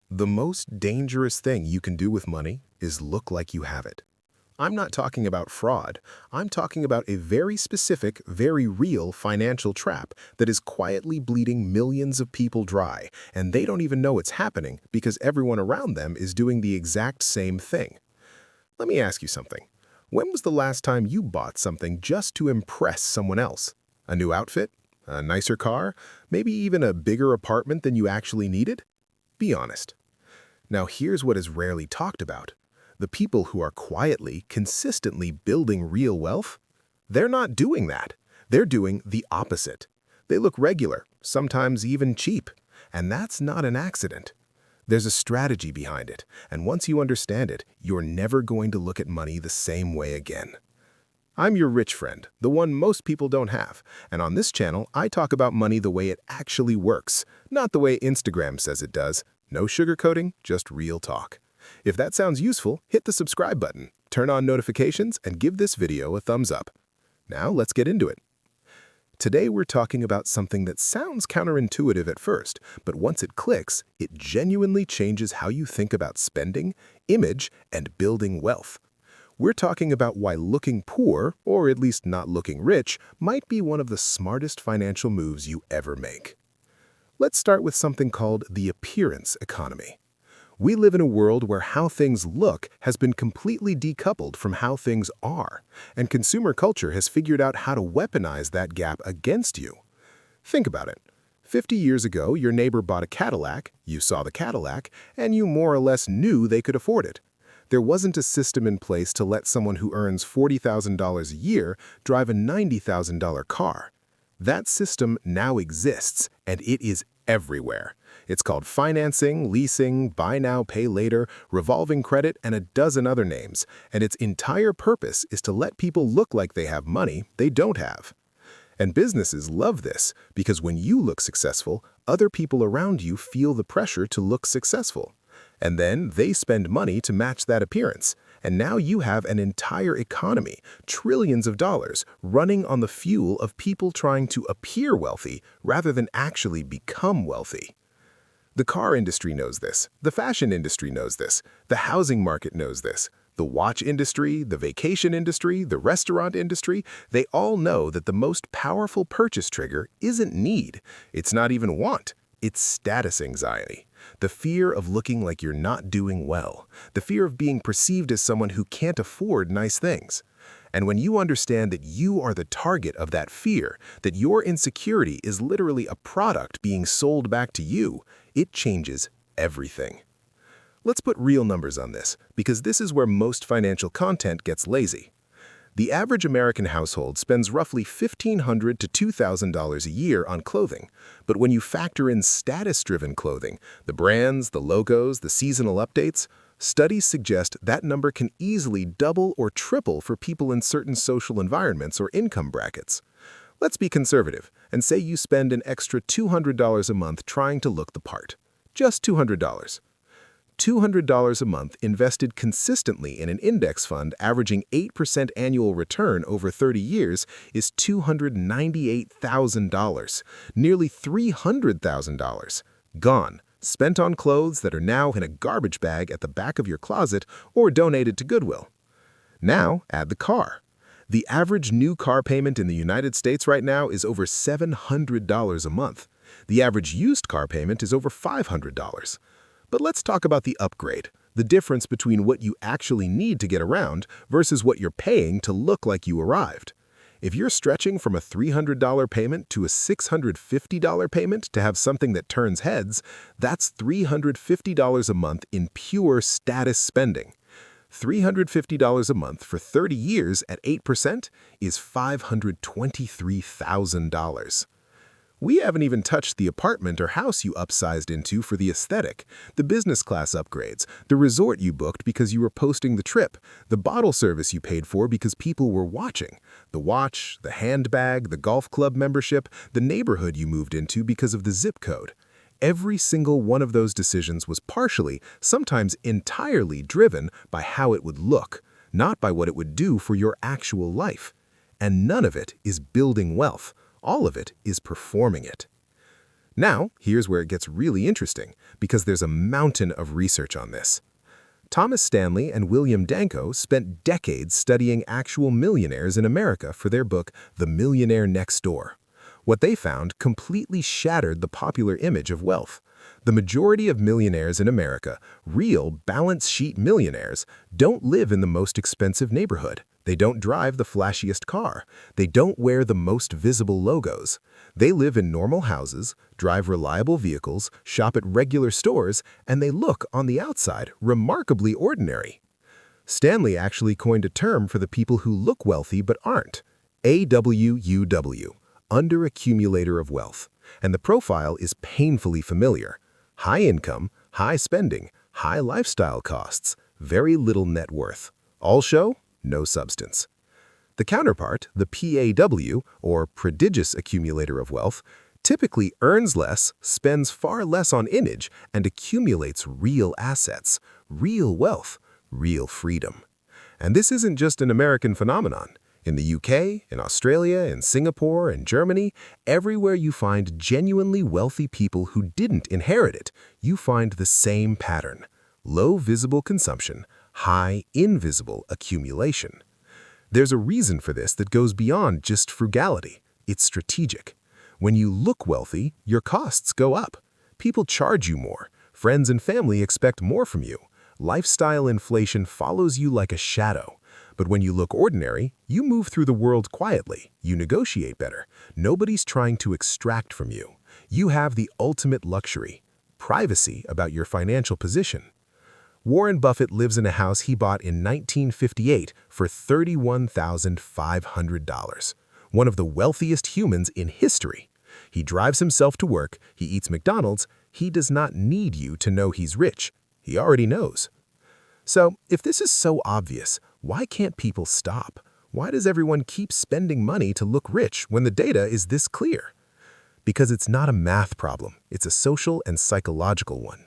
The most dangerous thing you can do with money is look like you have it. I'm not talking about fraud. I'm talking about a very specific, very real financial trap that is quietly bleeding millions of people dry, and they don't even know it's happening because everyone around them is doing the exact same thing. Let me ask you something. When was the last time you bought something just to impress someone else? A new outfit? A nicer car? Maybe even a bigger apartment than you actually needed? Be honest. Now here's what is rarely talked about. The people who are quietly, consistently building real wealth, they're not doing that. They're doing the opposite. They look regular, sometimes even cheap, and that's not an accident. There's a strategy behind it, and once you understand it, you're never going to look at money the same way again. I'm your rich friend, the one most people don't have, and on this channel, I talk about money the way it actually works, not the way Instagram says it does. No sugarcoating, just real talk. If that sounds useful, hit the subscribe button, turn on notifications, and give this video a thumbs up. Now let's get into it. Today we're talking about something that sounds counterintuitive at first, but once it clicks, it genuinely changes how you think about spending, image, and building wealth. We're talking about why looking poor, or at least not looking rich, might be one of the smartest financial moves you ever make. Let's start with something called the appearance economy. We live in a world where how things look has been completely decoupled from how things are, and consumer culture has figured out how to weaponize that gap against you. Think about it. 50 years ago, your neighbor bought a Cadillac, you saw the Cadillac, and you more or less knew they could afford it. There wasn't a system in place to let someone who earns $40,000 a year drive a $90,000 car. That system now exists, and it is everywhere. It's called financing, leasing, buy now, pay later, revolving credit, and a dozen other names, and its entire purpose is to let people look like they have money they don't have. And businesses love this, because when you look successful, other people around you feel the pressure to look successful. And then they spend money to match that appearance. And now you have an entire economy, trillions of dollars, running on the fuel of people trying to appear wealthy rather than actually become wealthy. The car industry knows this. The fashion industry knows this. The housing market knows this. The watch industry, the vacation industry, the restaurant industry, they all know that the most powerful purchase trigger isn't need. It's not even want. It's status anxiety. The fear of looking like you're not doing well. The fear of being perceived as someone who can't afford nice things. And when you understand that you are the target of that fear, that your insecurity is literally a product being sold back to you, it changes everything. Let's put real numbers on this, because this is where most financial content gets lazy. The average American household spends roughly $1,500 to $2,000 a year on clothing, but when you factor in status-driven clothing, the brands, the logos, the seasonal updates, studies suggest that number can easily double or triple for people in certain social environments or income brackets. Let's be conservative and say you spend an extra $200 a month trying to look the part. Just $200. $200 a month invested consistently in an index fund averaging 8% annual return over 30 years is $298,000, nearly $300,000. Gone, spent on clothes that are now in a garbage bag at the back of your closet or donated to Goodwill. Now add the car. The average new car payment in the United States right now is over $700 a month. The average used car payment is over $500. But let's talk about the upgrade, the difference between what you actually need to get around versus what you're paying to look like you arrived. If you're stretching from a $300 payment to a $650 payment to have something that turns heads, that's $350 a month in pure status spending. $350 a month for 30 years at 8% is $523,000. We haven't even touched the apartment or house you upsized into for the aesthetic, the business class upgrades, the resort you booked because you were posting the trip, the bottle service you paid for because people were watching, the watch, the handbag, the golf club membership, the neighborhood you moved into because of the zip code. Every single one of those decisions was partially, sometimes entirely driven by how it would look, not by what it would do for your actual life. And none of it is building wealth. All of it is performing it. Now, here's where it gets really interesting, because there's a mountain of research on this. Thomas Stanley and William Danko spent decades studying actual millionaires in America for their book, The Millionaire Next Door. What they found completely shattered the popular image of wealth. The majority of millionaires in America, real balance sheet millionaires, don't live in the most expensive neighborhood. They don't drive the flashiest car. They don't wear the most visible logos. They live in normal houses, drive reliable vehicles, shop at regular stores, and they look, on the outside, remarkably ordinary. Stanley actually coined a term for the people who look wealthy but aren't. AWUW, under-accumulator of wealth. And the profile is painfully familiar. High income, high spending, high lifestyle costs, very little net worth. All show, no substance. The counterpart, the PAW, or prodigious accumulator of wealth, typically earns less, spends far less on image, and accumulates real assets, real wealth, real freedom. And this isn't just an American phenomenon. In the UK, in Australia, in Singapore, in Germany, everywhere you find genuinely wealthy people who didn't inherit it, you find the same pattern. Low visible consumption, high invisible accumulation. There's a reason for this that goes beyond just frugality. It's strategic. When you look wealthy, your costs go up. People charge you more. Friends and family expect more from you. Lifestyle inflation follows you like a shadow. But when you look ordinary, you move through the world quietly. You negotiate better. Nobody's trying to extract from you. You have the ultimate luxury, privacy about your financial position. Warren Buffett lives in a house he bought in 1958 for $31,500. One of the wealthiest humans in history. He drives himself to work, he eats McDonald's, he does not need you to know he's rich. He already knows. So, if this is so obvious, why can't people stop? Why does everyone keep spending money to look rich when the data is this clear? Because it's not a math problem, it's a social and psychological one.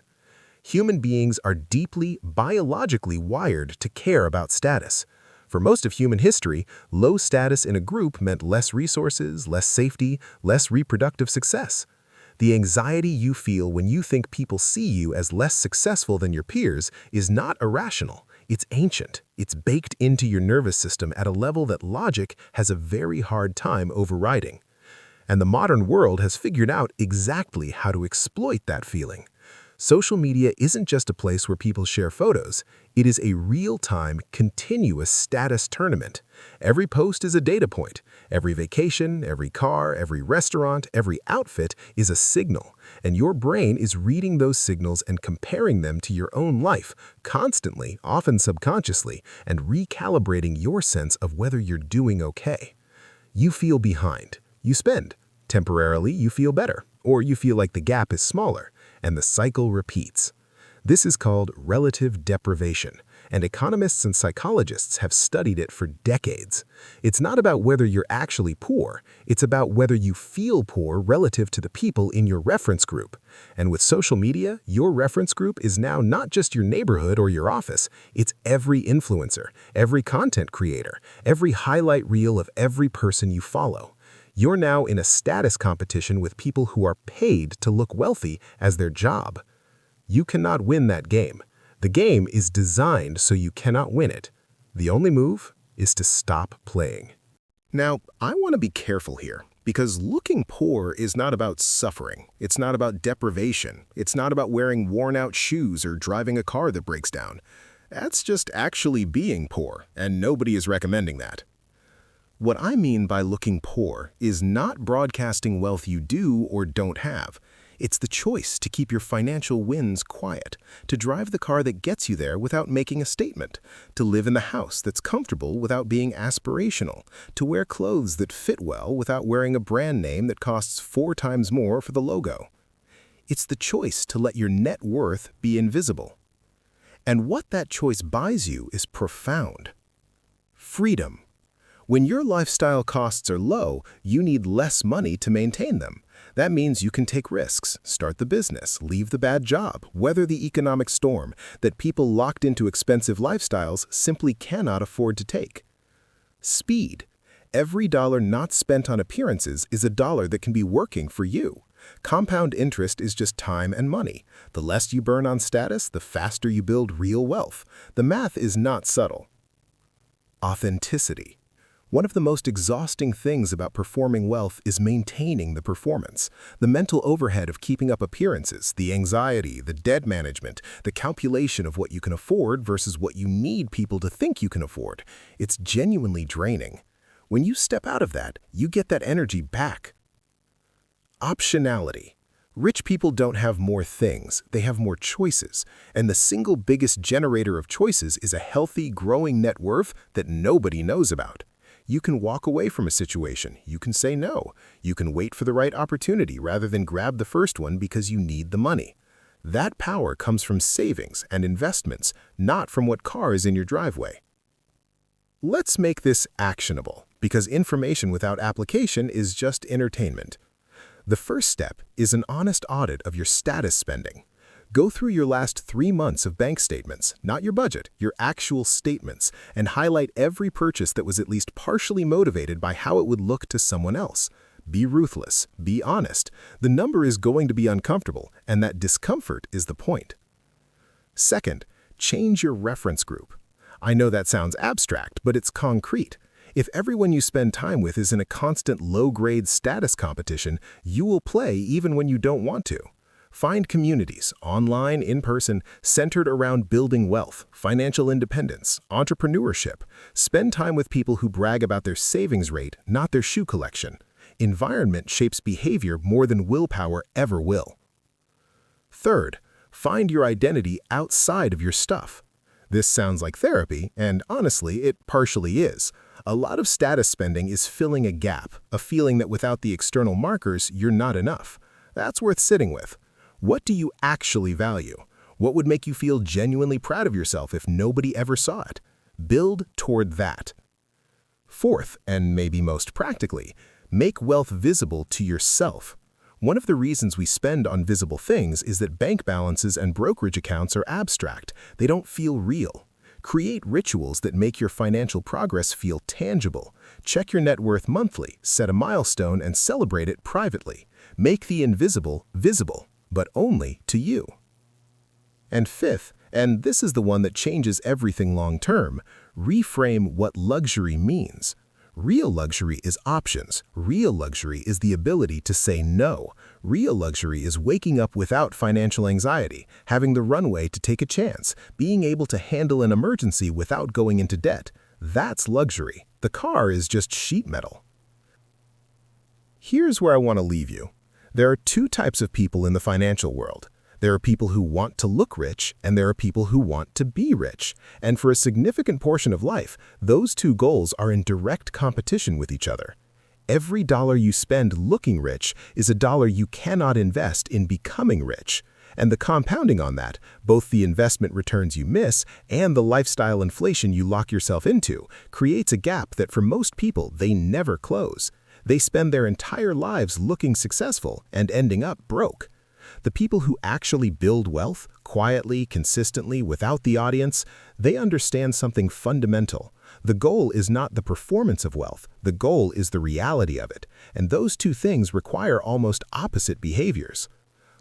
Human beings are deeply, biologically wired to care about status. For most of human history, low status in a group meant less resources, less safety, less reproductive success. The anxiety you feel when you think people see you as less successful than your peers is not irrational. It's ancient. It's baked into your nervous system at a level that logic has a very hard time overriding. And the modern world has figured out exactly how to exploit that feeling. Social media isn't just a place where people share photos. It is a real-time, continuous status tournament. Every post is a data point. Every vacation, every car, every restaurant, every outfit is a signal. And your brain is reading those signals and comparing them to your own life, constantly, often subconsciously, and recalibrating your sense of whether you're doing okay. You feel behind. You spend. Temporarily, you feel better, or you feel like the gap is smaller. And the cycle repeats. This is called relative deprivation, and economists and psychologists have studied it for decades. It's not about whether you're actually poor, it's about whether you feel poor relative to the people in your reference group. And with social media, your reference group is now not just your neighborhood or your office, it's every influencer, every content creator, every highlight reel of every person you follow. You're now in a status competition with people who are paid to look wealthy as their job. You cannot win that game. The game is designed so you cannot win it. The only move is to stop playing. Now, I want to be careful here, because looking poor is not about suffering. It's not about deprivation. It's not about wearing worn-out shoes or driving a car that breaks down. That's just actually being poor, and nobody is recommending that. What I mean by looking poor is not broadcasting wealth you do or don't have. It's the choice to keep your financial wins quiet, to drive the car that gets you there without making a statement, to live in the house that's comfortable without being aspirational, to wear clothes that fit well without wearing a brand name that costs 4 times more for the logo. It's the choice to let your net worth be invisible. And what that choice buys you is profound. Freedom. When your lifestyle costs are low, you need less money to maintain them. That means you can take risks, start the business, leave the bad job, weather the economic storm that people locked into expensive lifestyles simply cannot afford to take. Speed. Every dollar not spent on appearances is a dollar that can be working for you. Compound interest is just time and money. The less you burn on status, the faster you build real wealth. The math is not subtle. Authenticity. One of the most exhausting things about performing wealth is maintaining the performance. The mental overhead of keeping up appearances, the anxiety, the debt management, the calculation of what you can afford versus what you need people to think you can afford. It's genuinely draining. When you step out of that, you get that energy back. Optionality. Rich people don't have more things, they have more choices. And the single biggest generator of choices is a healthy, growing net worth that nobody knows about. You can walk away from a situation. You can say no. You can wait for the right opportunity rather than grab the first one because you need the money. That power comes from savings and investments, not from what car is in your driveway. Let's make this actionable, because information without application is just entertainment. The first step is an honest audit of your status spending. Go through your last 3 months of bank statements, not your budget, your actual statements, and highlight every purchase that was at least partially motivated by how it would look to someone else. Be ruthless, be honest. The number is going to be uncomfortable, and that discomfort is the point. Second, change your reference group. I know that sounds abstract, but it's concrete. If everyone you spend time with is in a constant low-grade status competition, you will play even when you don't want to. Find communities, online, in person, centered around building wealth, financial independence, entrepreneurship. Spend time with people who brag about their savings rate, not their shoe collection. Environment shapes behavior more than willpower ever will. Third, find your identity outside of your stuff. This sounds like therapy, and honestly, it partially is. A lot of status spending is filling a gap, a feeling that without the external markers, you're not enough. That's worth sitting with. What do you actually value? What would make you feel genuinely proud of yourself if nobody ever saw it? Build toward that. Fourth, and maybe most practically, make wealth visible to yourself. One of the reasons we spend on visible things is that bank balances and brokerage accounts are abstract. They don't feel real. Create rituals that make your financial progress feel tangible. Check your net worth monthly, set a milestone, and celebrate it privately. Make the invisible visible, but only to you. And fifth, and this is the one that changes everything long-term, reframe what luxury means. Real luxury is options. Real luxury is the ability to say no. Real luxury is waking up without financial anxiety, having the runway to take a chance, being able to handle an emergency without going into debt. That's luxury. The car is just sheet metal. Here's where I want to leave you. There are two types of people in the financial world. There are people who want to look rich, and there are people who want to be rich. And for a significant portion of life, those two goals are in direct competition with each other. Every dollar you spend looking rich is a dollar you cannot invest in becoming rich. And the compounding on that, both the investment returns you miss and the lifestyle inflation you lock yourself into, creates a gap that for most people they never close. They spend their entire lives looking successful and ending up broke. The people who actually build wealth, quietly, consistently, without the audience, they understand something fundamental. The goal is not the performance of wealth, the goal is the reality of it, and those two things require almost opposite behaviors.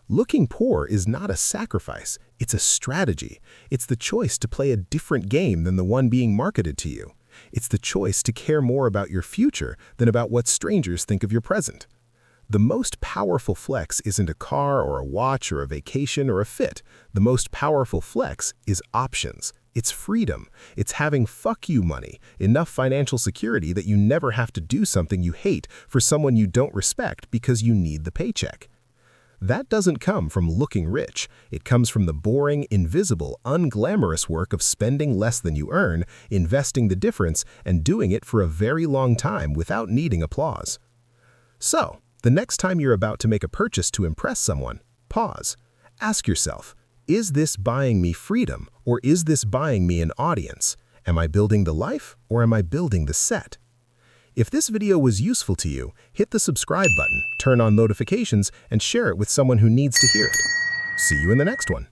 Looking poor is not a sacrifice, it's a strategy. It's the choice to play a different game than the one being marketed to you. It's the choice to care more about your future than about what strangers think of your present. The most powerful flex isn't a car or a watch or a vacation or a fit. The most powerful flex is options. It's freedom. It's having fuck you money, enough financial security that you never have to do something you hate for someone you don't respect because you need the paycheck. That doesn't come from looking rich. It comes from the boring, invisible, unglamorous work of spending less than you earn, investing the difference, and doing it for a very long time without needing applause. So, the next time you're about to make a purchase to impress someone, pause. Ask yourself, is this buying me freedom or is this buying me an audience? Am I building the life or am I building the set? If this video was useful to you, hit the subscribe button, turn on notifications, and share it with someone who needs to hear it. See you in the next one.